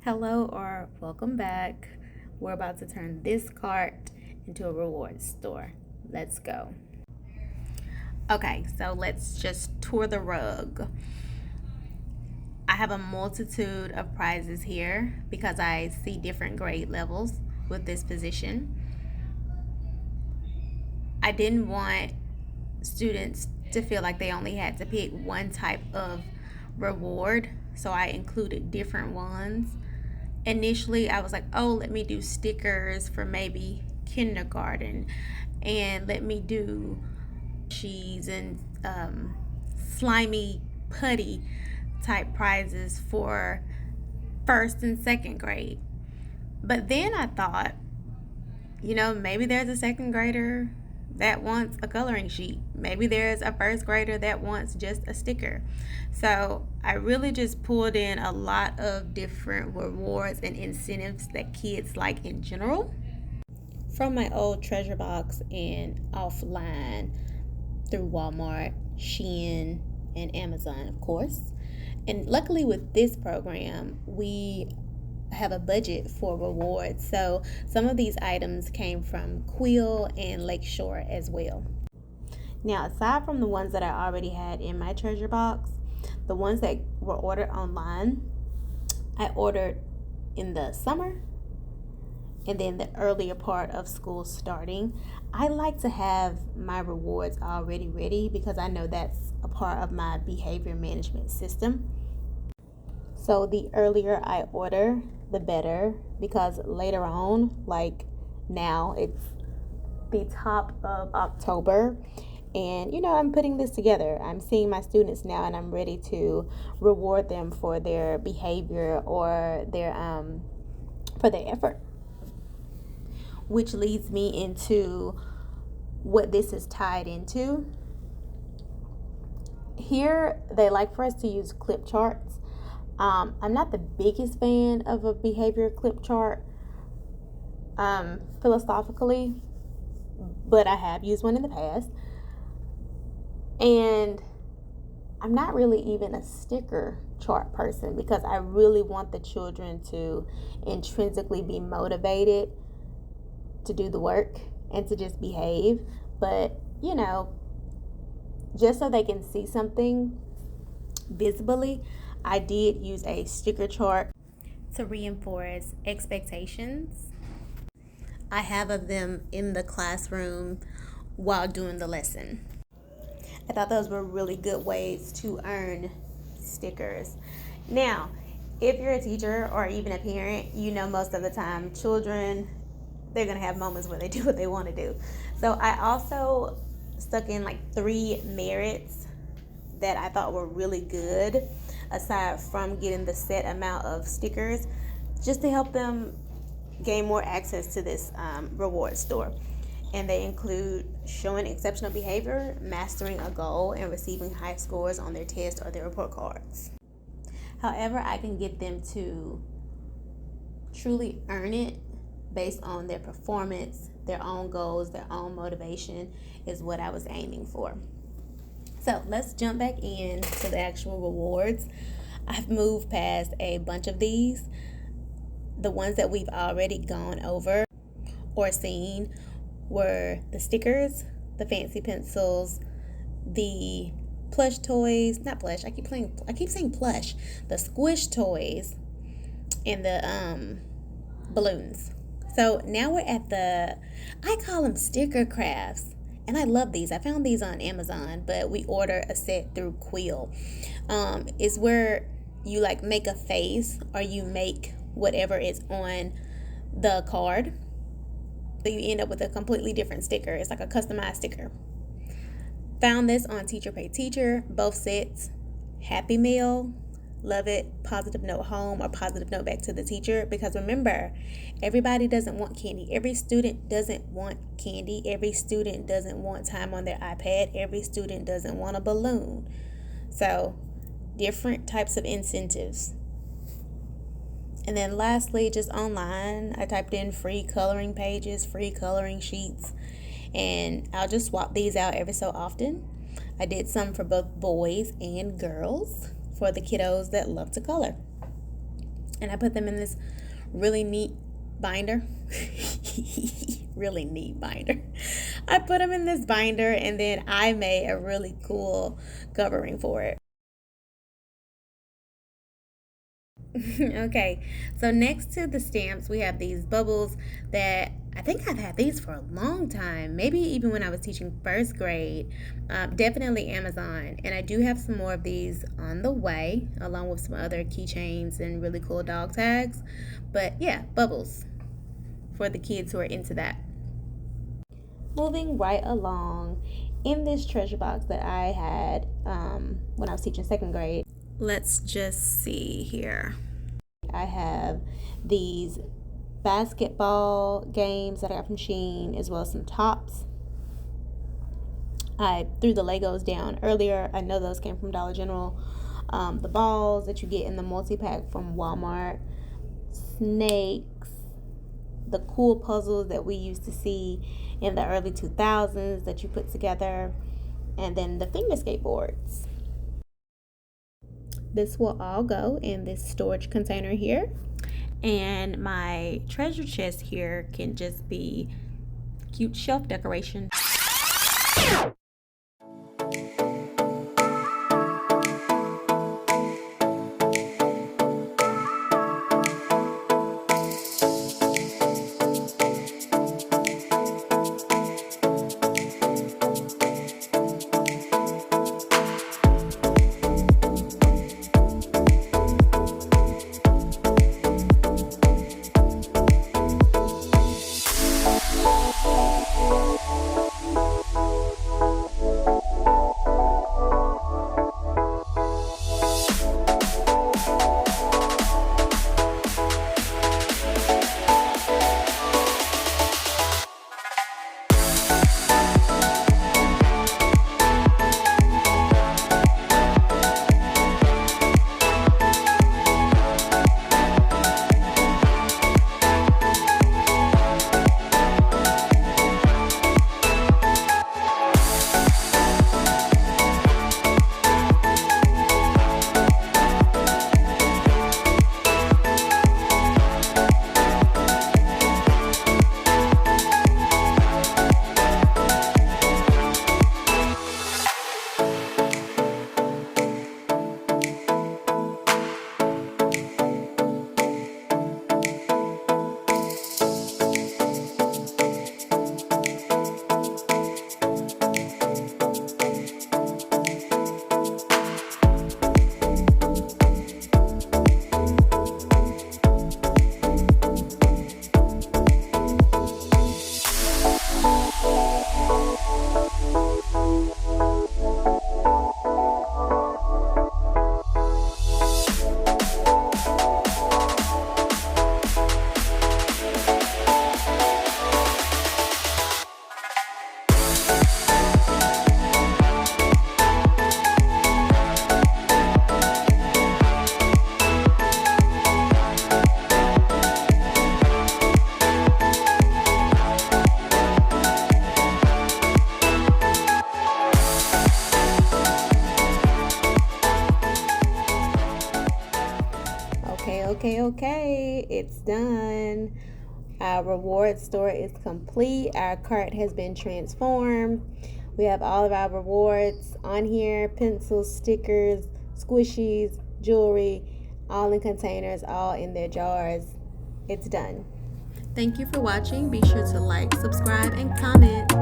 Hello or welcome back. We're about to turn this cart into a reward store. Let's go. Okay, so let's just tour the rug. I have a multitude of prizes here because I see different grade levels with this position. I didn't want students to feel like they only had to pick one type of reward, so I included different ones. Initially, I was like, oh, let me do stickers for maybe kindergarten, and let me do cheese and slimy putty type prizes for first and second grade. But then I thought, maybe there's a second grader that wants a coloring sheet. Maybe there's a first grader that wants just a sticker. So I really just pulled in a lot of different rewards and incentives that kids like in general from my old treasure box and offline through Walmart, Shein, and Amazon, of course. And luckily with this program, we have a budget for rewards. So some of these items came from Quill and Lakeshore as well. Now, aside from the ones that I already had in my treasure box, the ones that were ordered online, I ordered in the summer and then the earlier part of school starting. I like to have my rewards already ready because I know that's a part of my behavior management system. So the earlier I order, the better, because later on, like now, it's the top of October, and I'm putting this together. I'm seeing my students now, and I'm ready to reward them for their behavior or their for their effort, which leads me into what this is tied into. Here, they like for us to use clip charts. I'm not the biggest fan of a behavior clip chart philosophically, but I have used one in the past. And I'm not really even a sticker chart person because I really want the children to intrinsically be motivated to do the work and to just behave. But, just so they can see something visibly, I did use a sticker chart to reinforce expectations. I have of them in the classroom while doing the lesson. I thought those were really good ways to earn stickers. Now, if you're a teacher or even a parent, most of the time children, they're going to have moments where they do what they want to do. So I also stuck in like 3 merits that I thought were really good, aside from getting the set amount of stickers, just to help them gain more access to this reward store. And they include showing exceptional behavior, mastering a goal, and receiving high scores on their test or their report cards. However, I can get them to truly earn it based on their performance, their own goals, their own motivation is what I was aiming for. So let's jump back in to the actual rewards. I've moved past a bunch of these. The ones that we've already gone over or seen were the stickers, the fancy pencils, the plush toys, not plush, I keep saying plush, the squish toys, and the balloons. So now we're at I call them sticker crafts. And I love these. I found these on Amazon, but we order a set through Quill. It's where you like make a face or you make whatever is on the card. So you end up with a completely different sticker. It's like a customized sticker. Found this on Teacher Pay Teacher, both sets. Happy Meal, love it. Positive note home or positive note back to the teacher, because remember, everybody doesn't want candy. Every student doesn't want candy. Every student doesn't want time on their iPad. Every student doesn't want a balloon. So different types of incentives. And then lastly, just online, I typed in free coloring pages, free coloring sheets, and I'll just swap these out every so often. I did some for both boys and girls for the kiddos that love to color. And I put them in this really neat binder. Really neat binder. I put them in this binder, and then I made a really cool covering for it. Okay, so next to the stamps, we have these bubbles that I think I've had these for a long time, maybe even when I was teaching first grade. Definitely Amazon. And I do have some more of these on the way, along with some other keychains and really cool dog tags. But yeah, bubbles for the kids who are into that. Moving right along, in this treasure box that I had when I was teaching second grade, let's just see here. I have these basketball games that I got from Shein, as well as some tops. I threw the Legos down earlier. I know those came from Dollar General. The balls that you get in the multi-pack from Walmart. Snakes. The cool puzzles that we used to see in the early 2000s that you put together. And then the finger skateboards. This will all go in this storage container here. And my treasure chest here can just be cute shelf decoration. Okay, it's done. Our reward store is complete. Our cart has been transformed. We have all of our rewards on here: pencils, stickers, squishies, jewelry, all in containers, all in their jars. It's done. Thank you for watching. Be sure to like, subscribe, and comment.